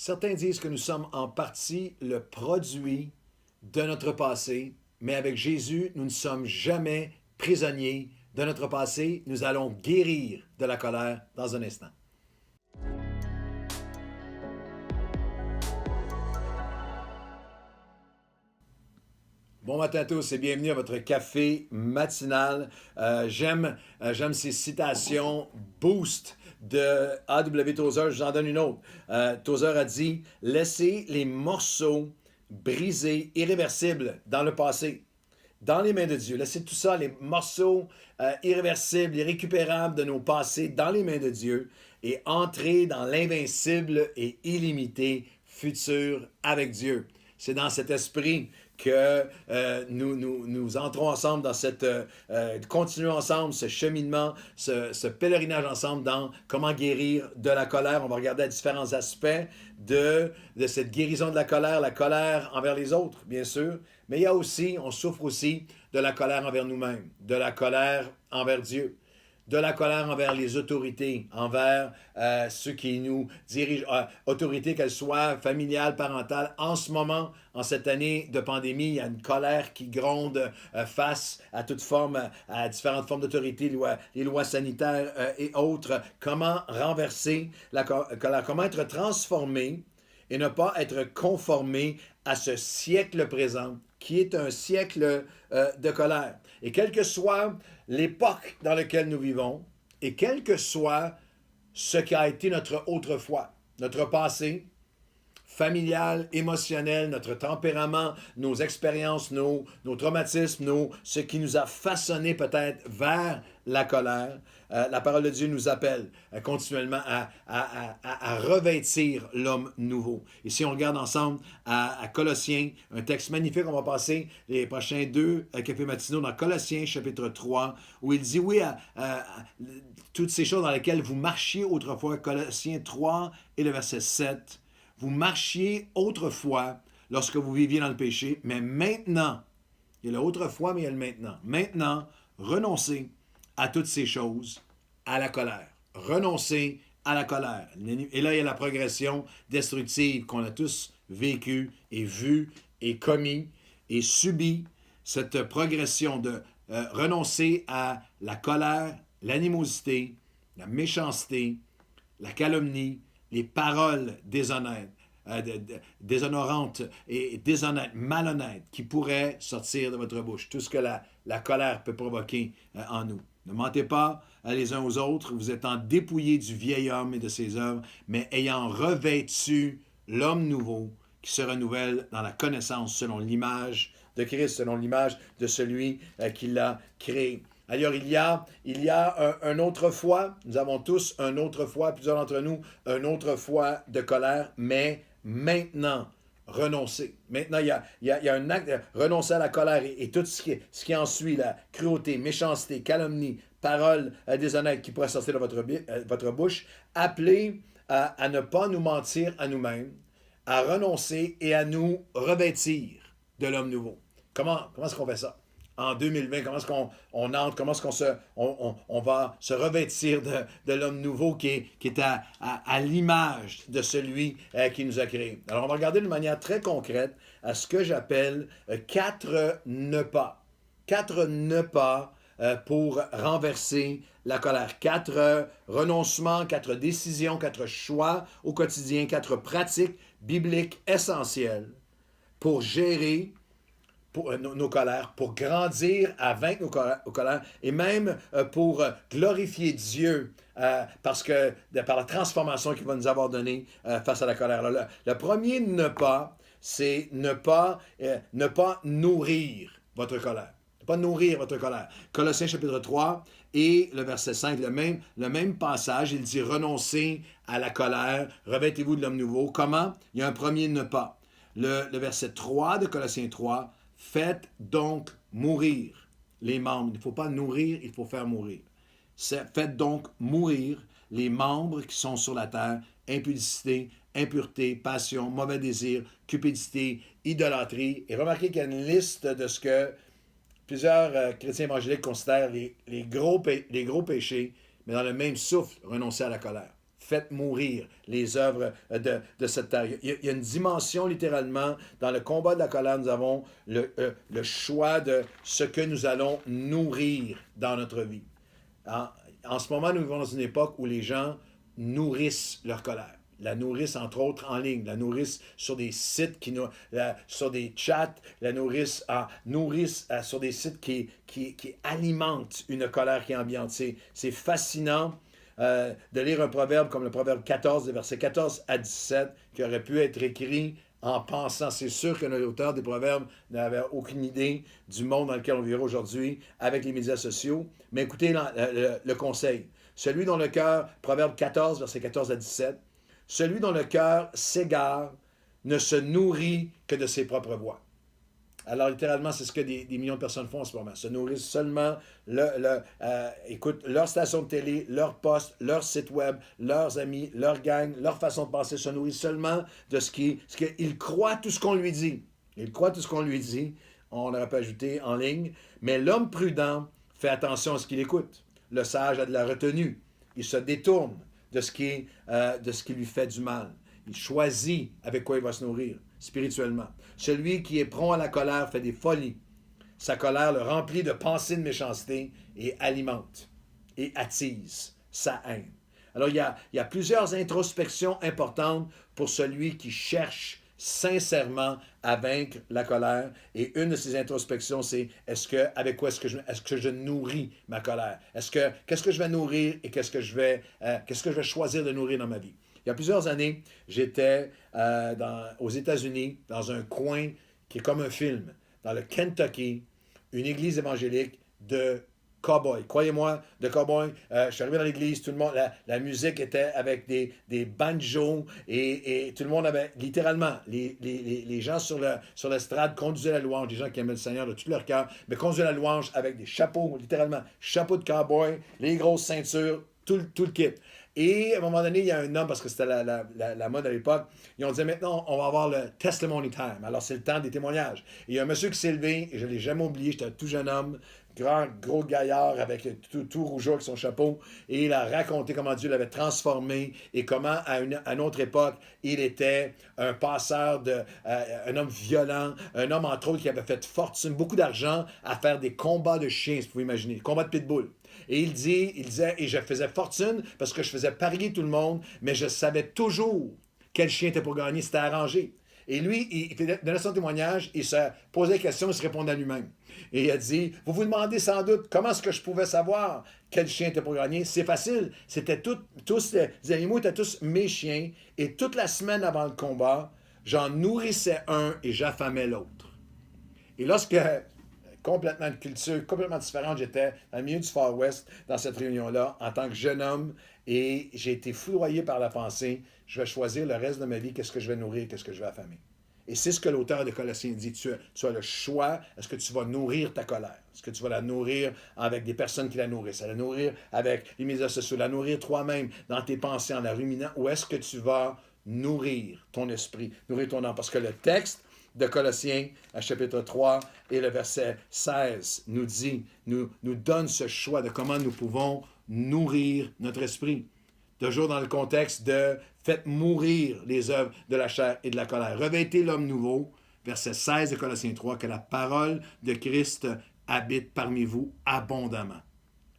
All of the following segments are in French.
Certains disent que nous sommes en partie le produit de notre passé, mais avec Jésus, nous ne sommes jamais prisonniers de notre passé. Nous allons guérir de la colère dans un instant. Bon matin à tous et bienvenue à votre café matinal. J'aime ces citations boost de A.W. Tozer. Je vous en donne une autre. Tozer a dit « Laissez les morceaux brisés, irréversibles dans le passé, dans les mains de Dieu. Laissez tout ça, les morceaux irréversibles, irrécupérables de nos passés dans les mains de Dieu et entrez dans l'invincible et illimité futur avec Dieu. » C'est dans cet esprit que nous entrons ensemble dans cette... continuons ensemble ce cheminement, ce pèlerinage ensemble dans comment guérir de la colère. On va regarder à différents aspects de cette guérison de la colère envers les autres, bien sûr. Mais il y a aussi, on souffre aussi de la colère envers nous-mêmes, de la colère envers Dieu, de la colère envers les autorités, envers ceux qui nous dirigent, autorités qu'elles soient familiales, parentales. En ce moment, en cette année de pandémie, il y a une colère qui gronde face à toute forme, à différentes formes d'autorité, les lois sanitaires et autres. Comment renverser la colère? Comment être transformé et ne pas être conformé à ce siècle présent, qui est un siècle de colère. Et quelle que soit l'époque dans laquelle nous vivons, et quel que soit ce qui a été notre autrefois, notre passé, familial, émotionnel, notre tempérament, nos expériences, nos traumatismes, ce qui nous a façonné peut-être vers la colère, la parole de Dieu nous appelle continuellement à revêtir l'homme nouveau. Et si on regarde ensemble à Colossiens, un texte magnifique, on va passer les prochains deux cafés matinaux dans Colossiens chapitre 3, où il dit oui à toutes ces choses dans lesquelles vous marchiez autrefois, Colossiens 3 et le verset 7. Vous marchiez autrefois lorsque vous viviez dans le péché, mais maintenant, il y a le autrefois, mais il y a le maintenant. Maintenant, renoncez à toutes ces choses, à la colère. Renoncez à la colère. Et là, il y a la progression destructive qu'on a tous vécue et vue et commis et subi. Cette progression de renoncer à la colère, l'animosité, la méchanceté, la calomnie, les paroles déshonnêtes, déshonorantes et déshonnêtes, malhonnêtes, qui pourraient sortir de votre bouche. Tout ce que la colère peut provoquer en nous. Ne mentez pas les uns aux autres, vous étant dépouillés du vieil homme et de ses œuvres, mais ayant revêtu l'homme nouveau qui se renouvelle dans la connaissance selon l'image de Christ, selon l'image de celui qui l'a créé. Alors, il y a un autrefois, nous avons tous un autrefois, plusieurs d'entre nous, un autrefois de colère, mais maintenant, renoncer. Maintenant, il y a un acte de renoncer à la colère et tout ce qui en suit, la cruauté, méchanceté, calomnie, paroles déshonnêtes qui pourraient sortir de votre bouche. Appelez à ne pas nous mentir à nous-mêmes, à renoncer et à nous revêtir de l'homme nouveau. Comment est-ce qu'on fait ça? En 2020, comment est-ce qu'on entre, comment est-ce on va se revêtir de l'homme nouveau qui est à l'image de celui qui nous a créés. Alors, on va regarder de manière très concrète à ce que j'appelle 4 ne pas. 4 ne pas pour renverser la colère. 4 renoncements, 4 décisions, 4 choix au quotidien, 4 pratiques bibliques essentielles pour gérer nos colères, pour grandir à vaincre nos colères et même pour glorifier Dieu parce que par la transformation qu'il va nous avoir donnée face à la colère. Alors, le premier ne pas, c'est ne pas nourrir votre colère. Ne pas nourrir votre colère. Colossiens chapitre 3 et le verset 5, le même passage, il dit renoncez à la colère, revêtez-vous de l'homme nouveau. Comment? Il y a un premier ne pas. Le verset 3 de Colossiens 3, faites donc mourir les membres. Il ne faut pas nourrir, il faut faire mourir. Faites donc mourir les membres qui sont sur la terre, impudicité, impureté, passion, mauvais désir, cupidité, idolâtrie. Et remarquez qu'il y a une liste de ce que plusieurs chrétiens évangéliques considèrent les gros péchés, mais dans le même souffle, renoncer à la colère. faites mourir les œuvres de cette terre. Il y a une dimension, littéralement, dans le combat de la colère, nous avons le choix de ce que nous allons nourrir dans notre vie. En ce moment, nous vivons dans une époque où les gens nourrissent leur colère. La nourrissent, entre autres, en ligne. La nourrissent sur des sites, sur des chats. La nourrissent, sur des sites qui alimentent une colère qui est ambiante. C'est fascinant de lire un proverbe comme le proverbe 14, des versets 14 à 17, qui aurait pu être écrit en pensant. C'est sûr que l'auteur des proverbes n'avait aucune idée du monde dans lequel on vit aujourd'hui avec les médias sociaux. Mais écoutez le conseil. Celui dont le cœur, proverbe 14, versets 14 à 17, celui dont le cœur s'égare ne se nourrit que de ses propres voix. Alors, littéralement, c'est ce que des millions de personnes font en ce moment. Se nourrissent seulement, écoutent leur station de télé, leur poste, leur site web, leurs amis, leur gang, leur façon de penser, se nourrissent seulement de ce qu'ils croient tout ce qu'on lui dit. Ils croient tout ce qu'on lui dit. On n'aurait pas ajouté en ligne. Mais l'homme prudent fait attention à ce qu'il écoute. Le sage a de la retenue. Il se détourne de ce qui lui fait du mal. Il choisit avec quoi il va se nourrir spirituellement. Celui qui est prompt à la colère fait des folies. Sa colère le remplit de pensées de méchanceté et alimente et attise sa haine. Alors, il y a plusieurs introspections importantes pour celui qui cherche sincèrement à vaincre la colère. Et une de ces introspections, c'est avec quoi est-ce que je nourris ma colère? Qu'est-ce que je vais nourrir et qu'est-ce que je vais choisir de nourrir dans ma vie? Il y a plusieurs années, j'étais aux États-Unis, dans un coin qui est comme un film, dans le Kentucky, une église évangélique de cow-boys. Croyez-moi, de cow-boys. Je suis arrivé dans l'église, tout le monde, la musique était avec des banjos et tout le monde avait, littéralement, les gens sur l'estrade conduisaient la louange, des gens qui aimaient le Seigneur de tout leur cœur, mais conduisaient la louange avec des chapeaux, littéralement, chapeaux de cow-boy, les grosses ceintures, tout le kit. Et à un moment donné, il y a un homme, parce que c'était la mode à l'époque, ils ont dit maintenant, on va avoir le testimony time. Alors, c'est le temps des témoignages. Et il y a un monsieur qui s'est levé, et je ne l'ai jamais oublié, j'étais un tout jeune homme, gros gaillard avec tout rougeau avec son chapeau, et il a raconté comment Dieu l'avait transformé et comment, à une autre époque, il était un passeur, un homme violent, un homme, entre autres, qui avait fait fortune, beaucoup d'argent à faire des combats de chiens, si vous pouvez imaginer, des combats de pitbull. Et il disait, et je faisais fortune parce que je faisais parier tout le monde, mais je savais toujours quel chien était pour gagner, c'était arrangé. Et lui, il donnait son témoignage, il se posait des questions, il se répondait à lui-même. Et il a dit, vous vous demandez sans doute comment est-ce que je pouvais savoir quel chien était pour gagner? C'est facile, c'était tous les animaux étaient tous mes chiens, et toute la semaine avant le combat, j'en nourrissais un et j'affamais l'autre. Et lorsque complètement de culture, complètement différente. J'étais dans le milieu du Far West, dans cette réunion-là, en tant que jeune homme, et j'ai été foudroyé par la pensée, je vais choisir le reste de ma vie, qu'est-ce que je vais nourrir, qu'est-ce que je vais affamer. Et c'est ce que l'auteur de Colossiens dit, tu as le choix, est-ce que tu vas nourrir ta colère? Est-ce que tu vas la nourrir avec des personnes qui la nourrissent? La nourrir avec les médias sociaux, la nourrir toi-même dans tes pensées, en la ruminant, ou est-ce que tu vas nourrir ton esprit, nourrir ton âme? Parce que le texte de Colossiens, à chapitre 3, et le verset 16, nous donne ce choix de comment nous pouvons nourrir notre esprit. Toujours dans le contexte de « faites mourir les œuvres de la chair et de la colère ». Revêtez l'homme nouveau, verset 16 de Colossiens 3, que la parole de Christ habite parmi vous abondamment.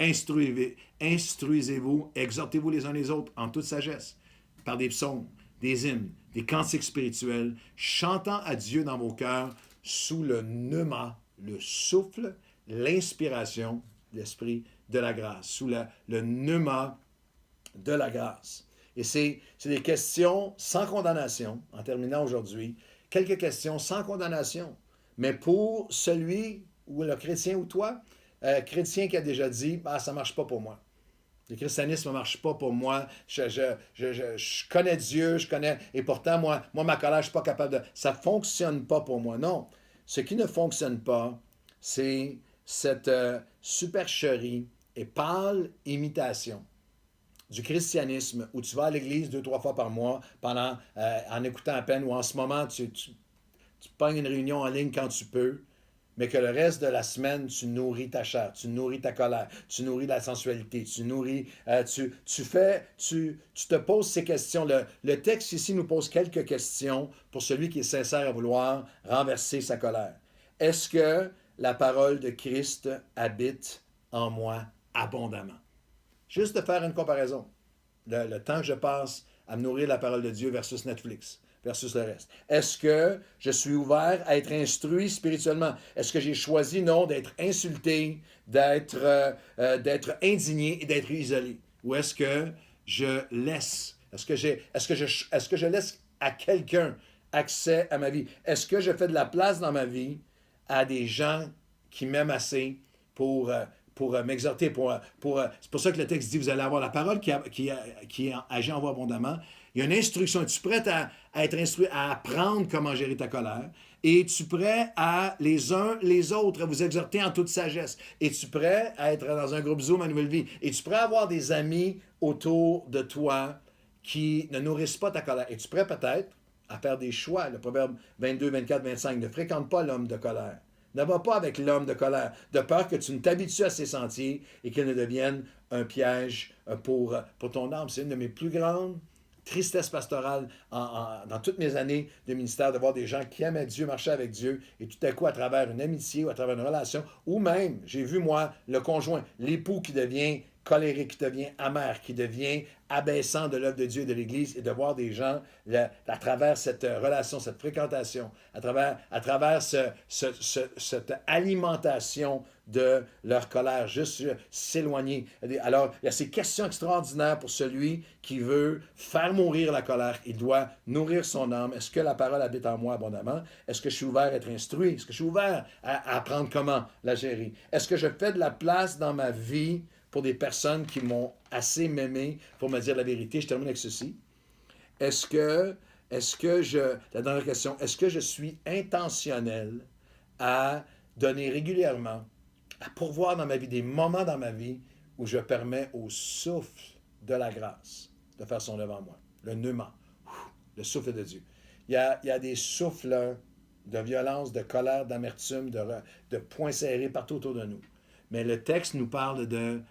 Instruisez-vous, exhortez-vous les uns les autres en toute sagesse, par des psaumes, des hymnes, des cantiques spirituels, chantant à Dieu dans vos cœurs sous le pneuma, le souffle, l'inspiration, l'esprit de la grâce, sous le pneuma de la grâce. Et c'est des questions sans condamnation, en terminant aujourd'hui, quelques questions sans condamnation, mais pour celui ou le chrétien ou toi, chrétien qui a déjà dit, ça ne marche pas pour moi. Le christianisme ne marche pas pour moi. Je connais Dieu, et pourtant, moi ma colère, je ne suis pas capable de... Ça ne fonctionne pas pour moi. Non. Ce qui ne fonctionne pas, c'est cette supercherie et pâle imitation du christianisme où tu vas à l'église 2-3 fois par mois en écoutant à peine, ou en ce moment, tu pognes une réunion en ligne quand tu peux, mais que le reste de la semaine, tu nourris ta chair, tu nourris ta colère, tu nourris la sensualité, tu nourris, tu te poses ces questions. Le texte ici nous pose quelques questions pour celui qui est sincère à vouloir renverser sa colère. Est-ce que la parole de Christ habite en moi abondamment? Juste de faire une comparaison. Le temps que je passe à me nourrir de la parole de Dieu versus Netflix, versus le reste. Est-ce que je suis ouvert à être instruit spirituellement? Est-ce que j'ai choisi, non, d'être insulté, d'être indigné et d'être isolé? Ou est-ce que je laisse? Est-ce que je laisse à quelqu'un accès à ma vie? Est-ce que je fais de la place dans ma vie à des gens qui m'aiment assez pour m'exhorter, c'est pour ça que le texte dit, vous allez avoir la parole qui agit en vous abondamment. Il y a une instruction. Es-tu prêt à être instruit, à apprendre comment gérer ta colère? Es-tu prêt à les uns les autres, à vous exhorter en toute sagesse? Es-tu prêt à être dans un groupe Zoom à Nouvelle Vie? Es-tu prêt à avoir des amis autour de toi qui ne nourrissent pas ta colère? Es-tu prêt peut-être à faire des choix? Le proverbe 22, 24, 25, ne fréquente pas l'homme de colère. Ne va pas avec l'homme de colère, de peur que tu ne t'habitues à ses sentiers et qu'il ne devienne un piège pour ton âme. C'est une de mes plus grandes tristesses pastorales dans toutes mes années de ministère, de voir des gens qui aimaient Dieu, marchaient avec Dieu, et tout à coup, à travers une amitié ou à travers une relation, ou même, j'ai vu, moi, le conjoint, l'époux qui devient colérique, qui devient amer, qui devient abaissant de l'œuvre de Dieu et de l'Église, et de voir des gens, à travers cette relation, cette fréquentation, à travers cette alimentation de leur colère, juste s'éloigner. Alors, il y a ces questions extraordinaires pour celui qui veut faire mourir la colère. Il doit nourrir son âme. Est-ce que la parole habite en moi abondamment? Est-ce que je suis ouvert à être instruit? Est-ce que je suis ouvert à apprendre comment la gérer? Est-ce que je fais de la place dans ma vie pour des personnes qui m'ont assez m'aimer pour me dire la vérité? Je termine avec ceci. La dernière question, est-ce que je suis intentionnel à donner régulièrement, à pourvoir dans ma vie des moments dans ma vie où je permets au souffle de la grâce de faire son œuvre en moi, le pneuma, le souffle de Dieu. Il y a des souffles de violence, de colère, d'amertume, de poings serrés partout autour de nous. Mais le texte nous parle de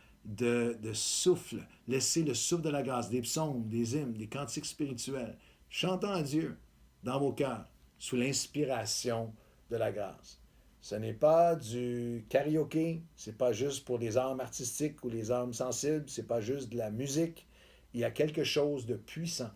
souffle. Laissez le souffle de la grâce, des psaumes, des hymnes, des cantiques spirituels, chantant à Dieu dans vos cœurs, sous l'inspiration de la grâce. Ce n'est pas du karaoké, c'est pas juste pour les âmes artistiques ou les âmes sensibles, c'est pas juste de la musique. Il y a quelque chose de puissant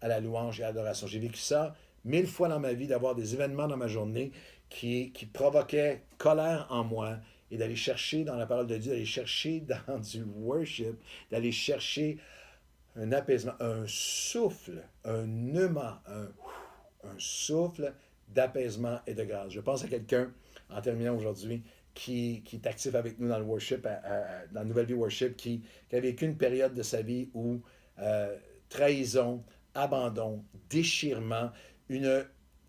à la louange et à l'adoration. J'ai vécu ça 1000 fois dans ma vie, d'avoir des événements dans ma journée qui provoquaient colère en moi, et d'aller chercher dans la parole de Dieu, d'aller chercher dans du worship, d'aller chercher un apaisement, un souffle, un pneuma, un souffle d'apaisement et de grâce. Je pense à quelqu'un, en terminant aujourd'hui, qui est actif avec nous dans le worship, dans la Nouvelle Vie Worship, qui a vécu une période de sa vie où trahison, abandon, déchirement,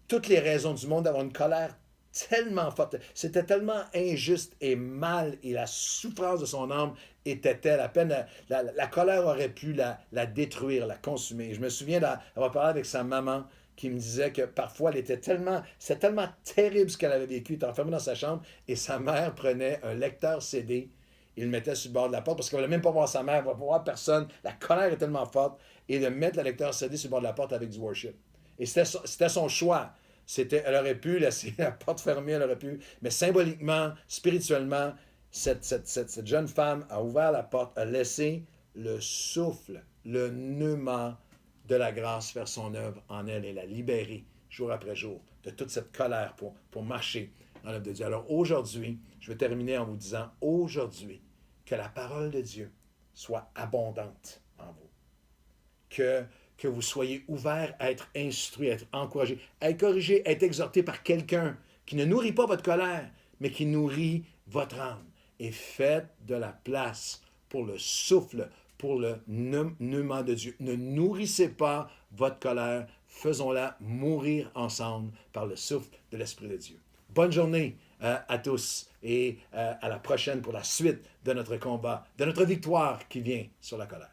toutes les raisons du monde d'avoir une colère tellement forte. C'était tellement injuste et mal, et la souffrance de son âme était telle, à peine la colère aurait pu la détruire, la consumer. Et je me souviens d'avoir parlé avec sa maman qui me disait que parfois c'était tellement terrible ce qu'elle avait vécu. Elle était enfermée dans sa chambre et sa mère prenait un lecteur CD, il le mettait sur le bord de la porte parce qu'elle ne voulait même pas voir sa mère, elle ne voulait pas voir personne. La colère est tellement forte, et de mettre le lecteur CD sur le bord de la porte avec du worship. Et c'était son choix. Elle aurait pu laisser la porte fermée, elle aurait pu, mais symboliquement, spirituellement, cette jeune femme a ouvert la porte, a laissé le souffle, le pneuma de la grâce faire son œuvre en elle et la libérer jour après jour de toute cette colère pour marcher dans l'œuvre de Dieu. Alors aujourd'hui, je vais terminer en vous disant, aujourd'hui, que la parole de Dieu soit abondante en vous. Que vous soyez ouverts à être instruits, à être encouragés, à être corrigés, à être exhortés par quelqu'un qui ne nourrit pas votre colère, mais qui nourrit votre âme. Et faites de la place pour le souffle, pour le pneuma de Dieu. Ne nourrissez pas votre colère, faisons-la mourir ensemble par le souffle de l'Esprit de Dieu. Bonne journée à tous, et à la prochaine pour la suite de notre combat, de notre victoire qui vient sur la colère.